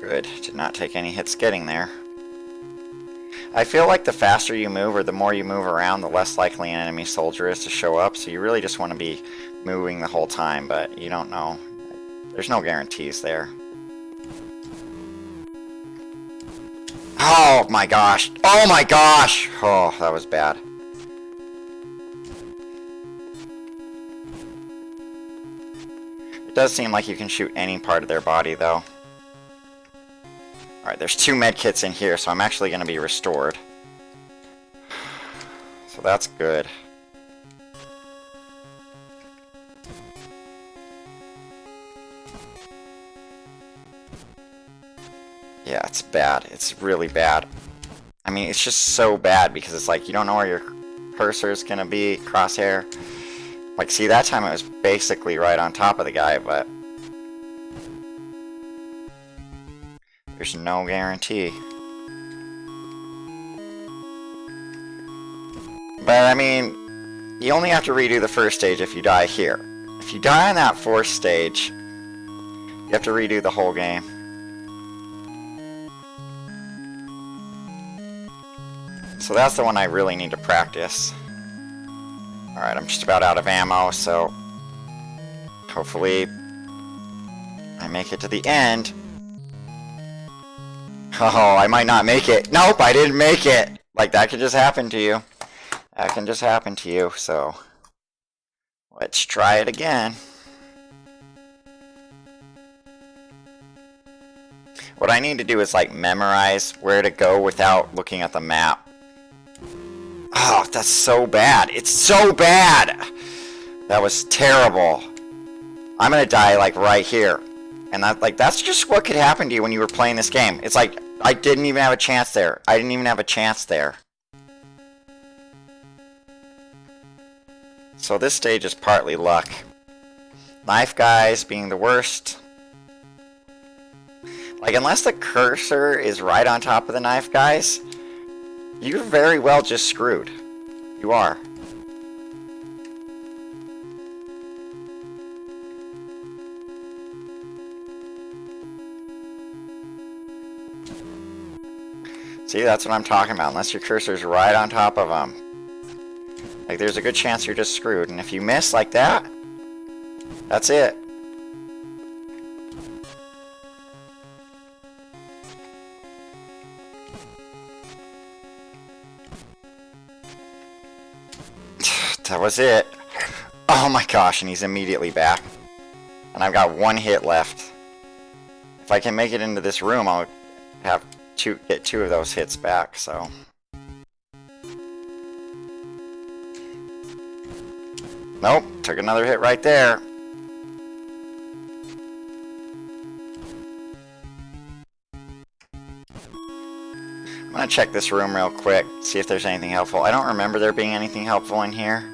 Good. Did not take any hits getting there. I feel like the faster you move or the more you move around, the less likely an enemy soldier is to show up, so you really just want to be moving the whole time, but you don't know. There's no guarantees there. Oh my gosh! Oh my gosh! Oh, that was bad. It does seem like you can shoot any part of their body, though. Alright, there's 2 medkits in here, so I'm actually going to be restored. So that's good. Yeah, it's bad. It's really bad. I mean, it's just so bad because it's like you don't know where your cursor's going to be, crosshair. Like, see, that time it was basically right on top of the guy, but there's no guarantee. But, I mean, you only have to redo the first stage if you die here. If you die on that 4th stage, you have to redo the whole game. So that's the one I really need to practice. Alright, I'm just about out of ammo, so hopefully I make it to the end. Oh, I might not make it. Nope, I didn't make it. Like, that could just happen to you. That can just happen to you, so let's try it again. What I need to do is, like, memorize where to go without looking at the map. Oh, that's so bad. It's so bad! That was terrible. I'm gonna die, like, right here. And that's just what could happen to you when you were playing this game. It's like, I didn't even have a chance there. I didn't even have a chance there. So this stage is partly luck. Knife guys being the worst. Like, unless the cursor is right on top of the knife guys, you're very well just screwed. You are. See, that's what I'm talking about. Unless your cursor's right on top of them. Like, there's a good chance you're just screwed. And if you miss like that, that's it. That was it. Oh my gosh, and he's immediately back. And I've got 1 hit left. If I can make it into this room, I'll have get 2 of those hits back, so. Nope, took another hit right there. I'm gonna check this room real quick, see if there's anything helpful. I don't remember there being anything helpful in here.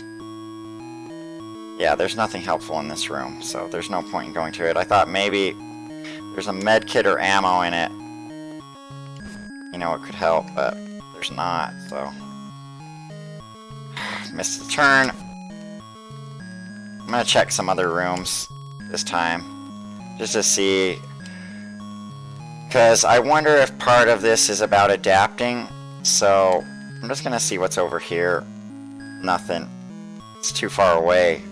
Yeah, there's nothing helpful in this room, so there's no point in going to it. I thought maybe there's a med kit or ammo in it. You know, it could help, but there's not, so. Missed the turn. I'm gonna check some other rooms this time, just to see. Because I wonder if part of this is about adapting, so I'm just gonna see what's over here. Nothing. It's too far away.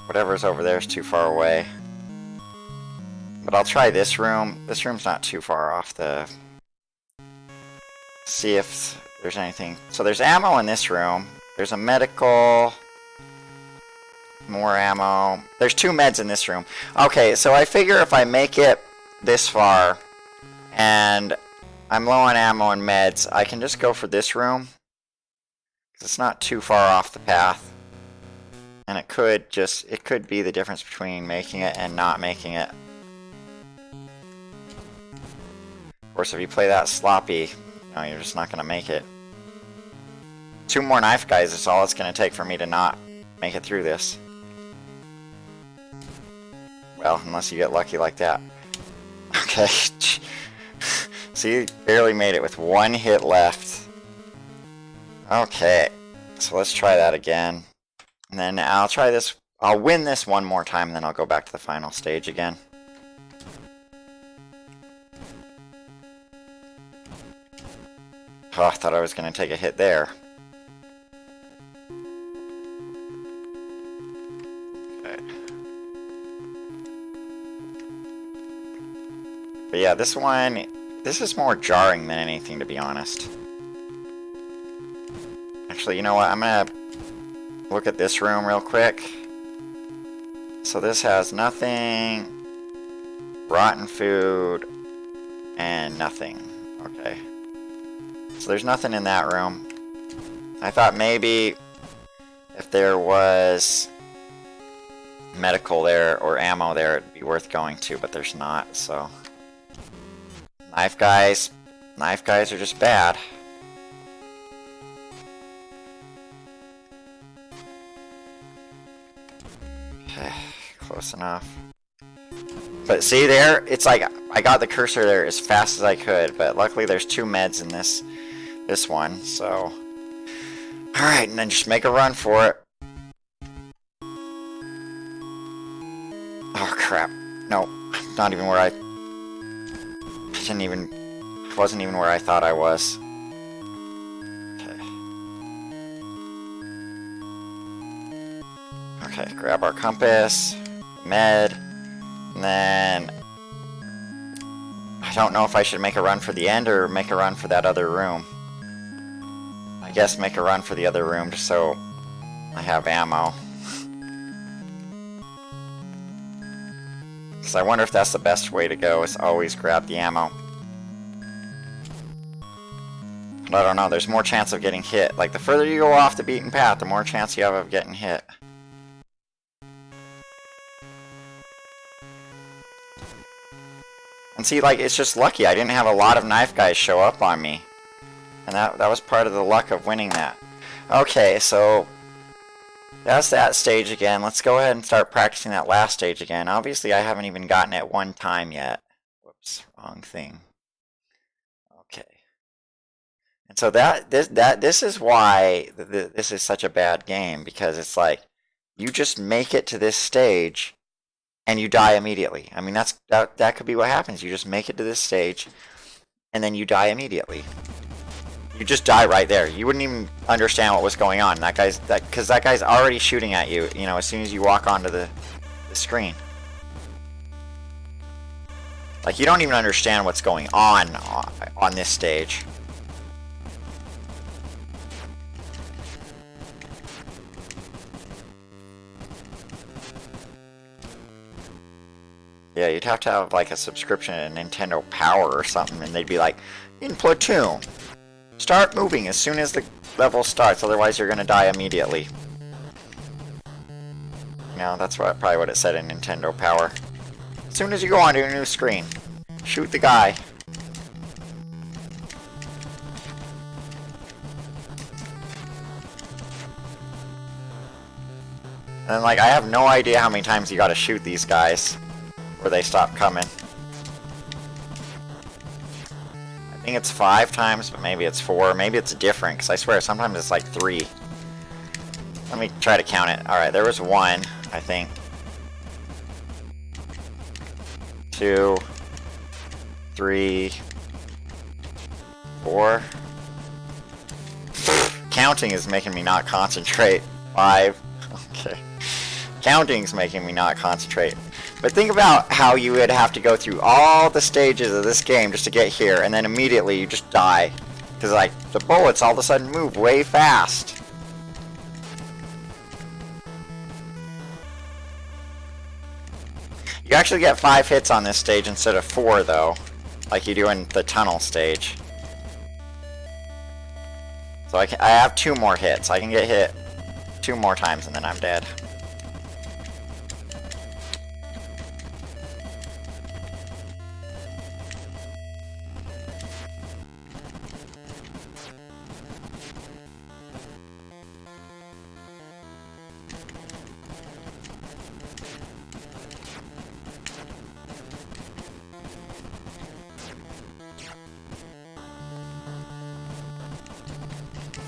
Whatever's over there is too far away. But I'll try this room. This room's not too far off the... See if there's anything. So there's ammo in this room. There's a medical... More ammo. There's 2 meds in this room. Okay, so I figure if I make it this far and I'm low on ammo and meds, I can just go for this room. Because it's not too far off the path. And it could be the difference between making it and not making it. Of course, if you play that sloppy, you're just not going to make it. 2 more knife guys is all it's going to take for me to not make it through this. Well, unless you get lucky like that. Okay. See, barely made it with 1 hit left. Okay. So let's try that again. And then I'll try this. I'll win this 1 more time, and then I'll go back to the final stage again. Oh, I thought I was going to take a hit there. Okay. But yeah, this is more jarring than anything, to be honest. Actually, you know what? I'm going to look at this room real quick. So this has nothing, rotten food, and nothing. Okay. So there's nothing in that room. I thought maybe if there was medical there or ammo there, it'd be worth going to, but there's not, so. Knife guys are just bad. Okay, close enough. But see there, it's like I got the cursor there as fast as I could, but luckily there's 2 meds in this one, so. Alright, and then just make a run for it. Oh crap. No, not even where I wasn't even where I thought I was. Okay, grab our compass, med, and then I don't know if I should make a run for the end or make a run for that other room. I guess make a run for the other room just so I have ammo. Because I wonder if that's the best way to go, is always grab the ammo. But I don't know, there's more chance of getting hit. Like, the further you go off the beaten path, the more chance you have of getting hit. And see, like, it's just lucky. I didn't have a lot of knife guys show up on me. And that was part of the luck of winning that. Okay, so that's that stage again. Let's go ahead and start practicing that last stage again. Obviously, I haven't even gotten it one time yet. Whoops, wrong thing. Okay. And so this is why this is such a bad game, because it's like you just make it to this stage and you die immediately. I mean, that could be what happens. You just make it to this stage and then you die immediately. You just die right there. You wouldn't even understand what was going on. Because that guy's already shooting at you, you know, as soon as you walk onto the screen. Like, you don't even understand what's going on this stage. Yeah, you'd have to have like a subscription to Nintendo Power or something, and they'd be like, in Platoon, start moving as soon as the level starts, otherwise you're gonna die immediately. No, that's probably what it said in Nintendo Power. As soon as you go onto a new screen, shoot the guy. And like, I have no idea how many times you gotta shoot these guys before they stop coming. I think it's 5 times, but maybe it's 4. Maybe it's different, because I swear sometimes it's like 3. Let me try to count it. Alright, there was 1, I think. 2, 3, 4. Counting is making me not concentrate. 5. Okay. Counting's making me not concentrate. But think about how you would have to go through all the stages of this game just to get here, and then immediately you just die. Because, like, the bullets all of a sudden move way fast. You actually get 5 hits on this stage instead of 4, though. Like you do in the tunnel stage. So I have 2 more hits. I can get hit 2 more times and then I'm dead.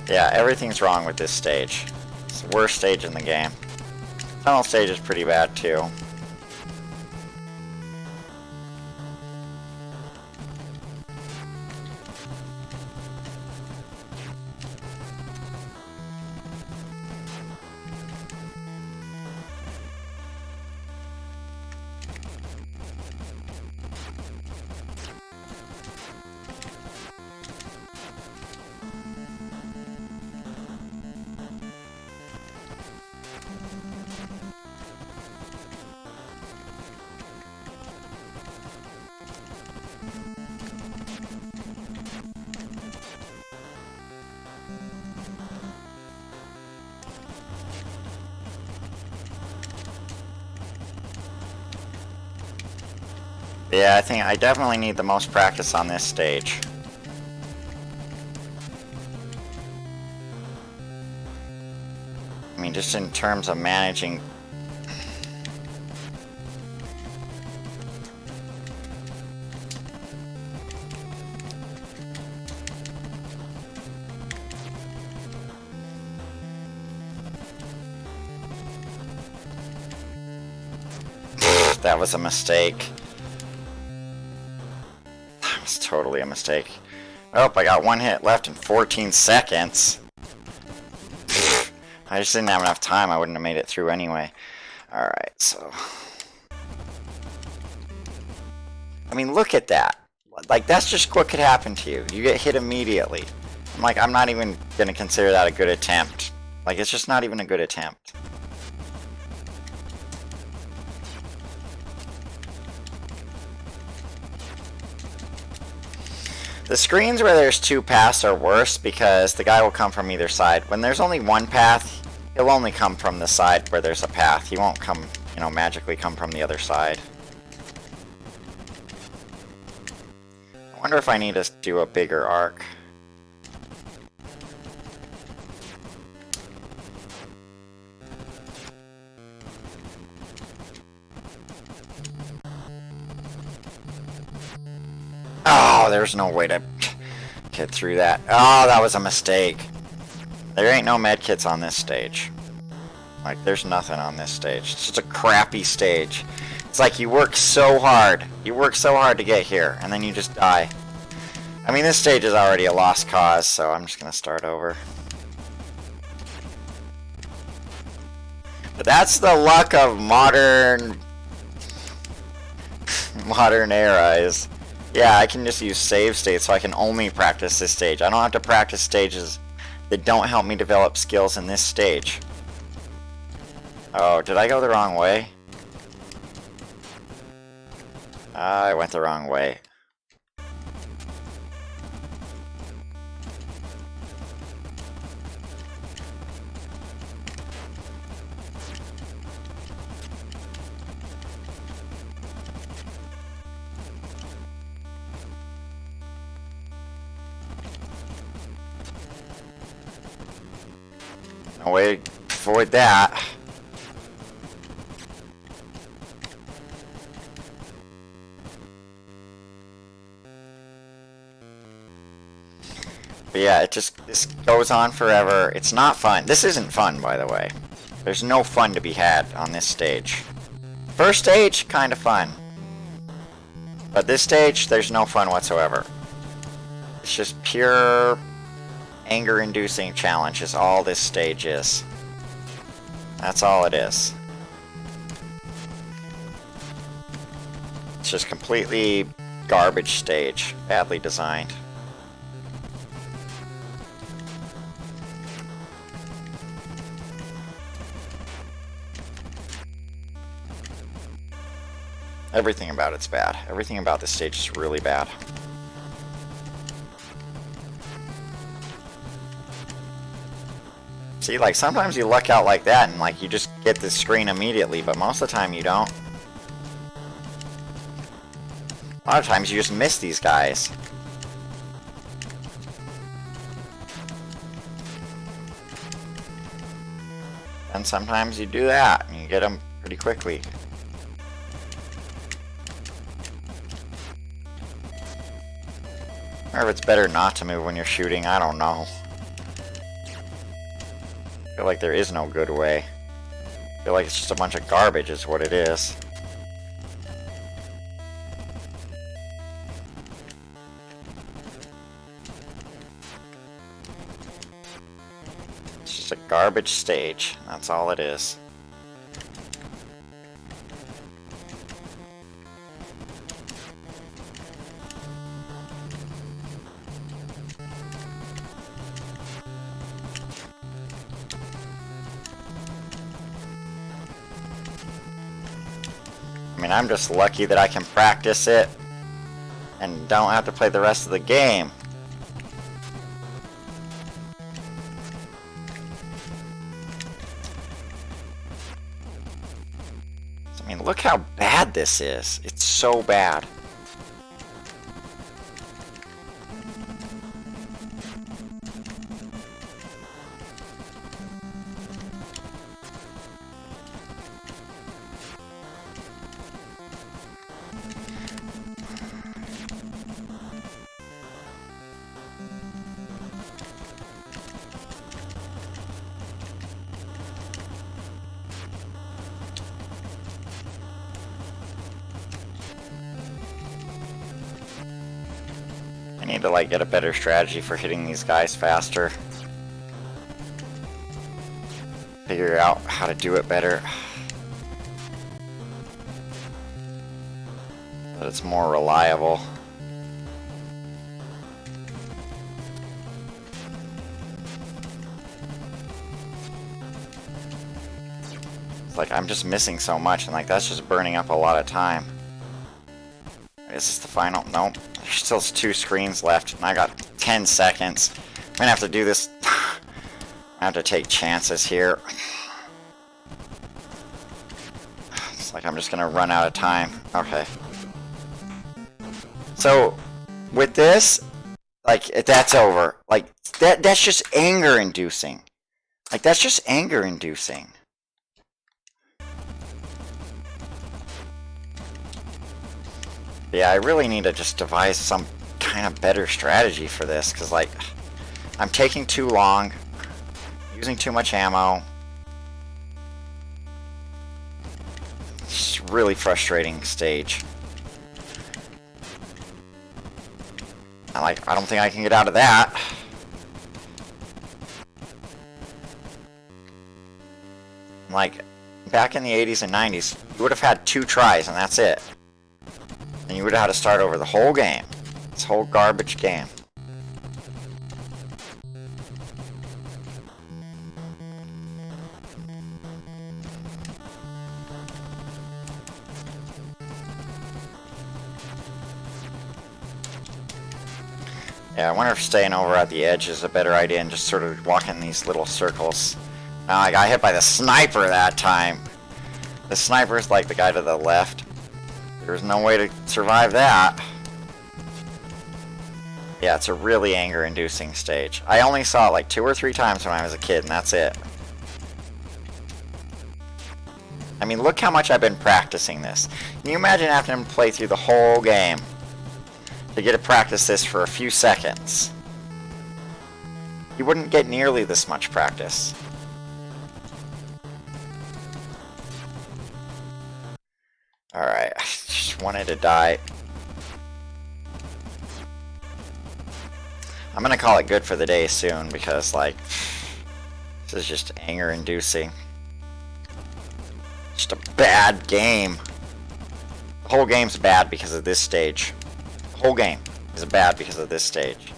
Yeah, everything's wrong with this stage. It's the worst stage in the game. Tunnel stage is pretty bad too. Yeah, I think I definitely need the most practice on this stage. I mean, just in terms of managing... That was a mistake. That was totally a mistake. Oh, I got one hit left in 14 seconds. I just didn't have enough time. I wouldn't have made it through anyway. Alright, so... I mean, look at that. Like, that's just what could happen to you. You get hit immediately. I'm not even going to consider that a good attempt. Like, it's just not even a good attempt. The screens where there's two paths are worse because the guy will come from either side. When there's only one path, he'll only come from the side where there's a path. He won't come, you know, magically come from the other side. I wonder if I need to do a bigger arc. Oh, there's no way to get through that. Oh, that was a mistake. There ain't no medkits on this stage. Like, there's nothing on this stage. It's just a crappy stage. It's like you work so hard. You work so hard to get here, and then you just die. I mean, this stage is already a lost cause, so I'm just gonna start over. But that's the luck of modern era is... Yeah, I can just use save states so I can only practice this stage. I don't have to practice stages that don't help me develop skills in this stage. Oh, did I go the wrong way? I went the wrong way. No way to avoid that. But yeah, this goes on forever. It's not fun. This isn't fun, by the way. There's no fun to be had on this stage. First stage, kind of fun. But this stage, there's no fun whatsoever. It's just pure anger-inducing challenge is all this stage is. That's all it is. It's just completely garbage stage. Badly designed. Everything about it's bad. Everything about this stage is really bad. See, like, sometimes you luck out like that and, like, you just get the screen immediately, but most of the time you don't. A lot of times you just miss these guys. And sometimes you do that, and you get them pretty quickly. Or if it's better not to move when you're shooting, I don't know. I feel like there is no good way. I feel like it's just a bunch of garbage is what it is. It's just a garbage stage. That's all it is. I mean, I'm just lucky that I can practice it and don't have to play the rest of the game. I mean, look how bad this is. It's so bad. I need to like get a better strategy for hitting these guys faster. Figure out how to do it better. But it's more reliable. It's like I'm just missing so much, and like that's just burning up a lot of time. Is this the final? Nope. There's still 2 screens left, and I got 10 seconds. I'm gonna have to do this. I have to take chances here. It's like I'm just gonna run out of time. Okay. So, with this, like, that's over. Like, that's just anger-inducing. Like, that's just anger-inducing. Yeah, I really need to just devise some kind of better strategy for this, because, like, I'm taking too long, using too much ammo. It's a really frustrating stage. I don't think I can get out of that. Like, back in the 80s and 90s, you would have had 2 tries and that's it. And you would have had to start over the whole game. This whole garbage game. Yeah, I wonder if staying over at the edge is a better idea and just sort of walking these little circles. Now, I got hit by the sniper that time. The sniper's like the guy to the left. There's no way to survive that. Yeah, it's a really anger-inducing stage. I only saw it like 2 or 3 times when I was a kid, and that's it. I mean, look how much I've been practicing this. Can you imagine having to play through the whole game to get to practice this for a few seconds? You wouldn't get nearly this much practice. Alright, I just wanted to die. I'm gonna call it good for the day soon because, like, this is just anger-inducing. Just a bad game. The whole game's bad because of this stage. The whole game is bad because of this stage.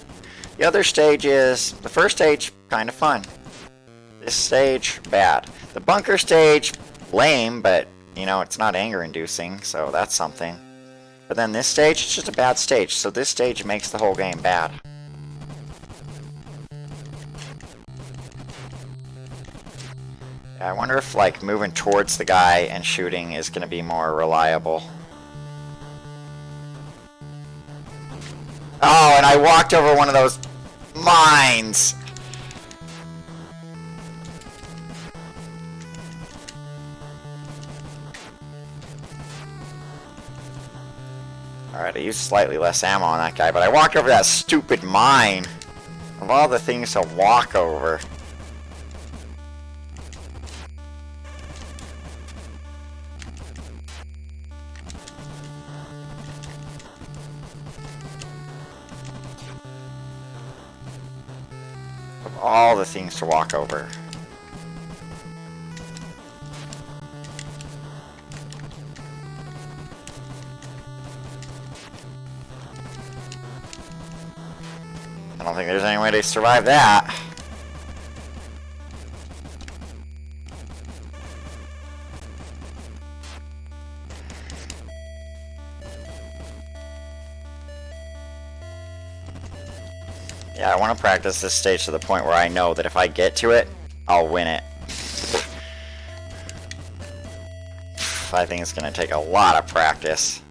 The other stage is, the first stage, kind of fun. This stage, bad. The bunker stage, lame, but, you know, it's not anger-inducing, so that's something. But then this stage, it's just a bad stage, so this stage makes the whole game bad. I wonder if, like, moving towards the guy and shooting is going to be more reliable. Oh, and I walked over one of those mines! Alright, I used slightly less ammo on that guy, but I walked over that stupid mine! Of all the things to walk over. All the things to walk over. I don't think there's any way to survive that. Yeah, I want to practice this stage to the point where I know that if I get to it, I'll win it. I think it's going to take a lot of practice.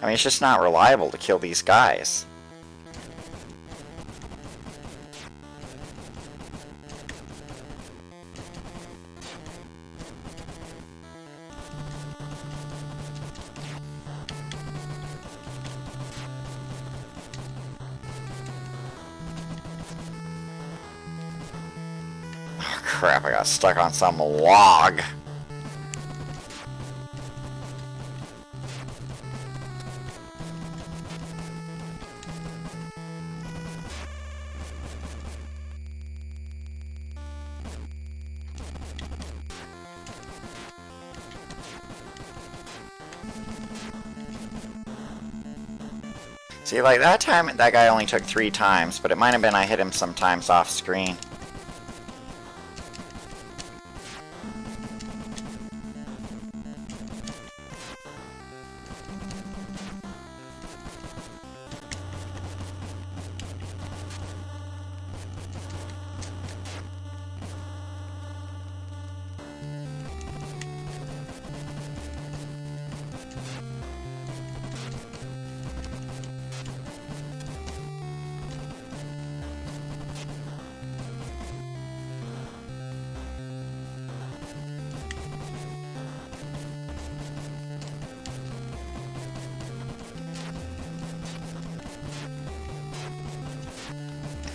I mean, it's just not reliable to kill these guys. Crap, I got stuck on some log. See, like that time, that guy only took 3 times, but it might have been I hit him sometimes off screen.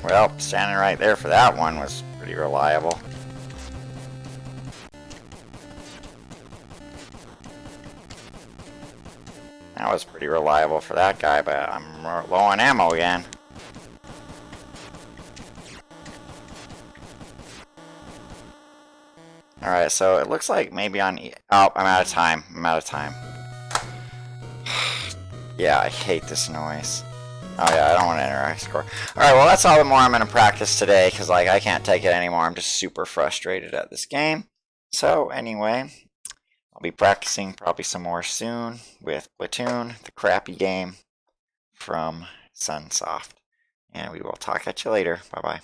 Well, standing right there for that one was pretty reliable. That was pretty reliable for that guy, but I'm low on ammo again. Alright, so it looks like maybe on... Oh, I'm out of time. I'm out of time. Yeah, I hate this noise. Oh yeah, I don't want to enter a score. Alright, well that's all the more I'm going to practice today, because like I can't take it anymore. I'm just super frustrated at this game. So anyway, I'll be practicing probably some more soon with Platoon, the crappy game from Sunsoft. And we will talk at you later. Bye-bye.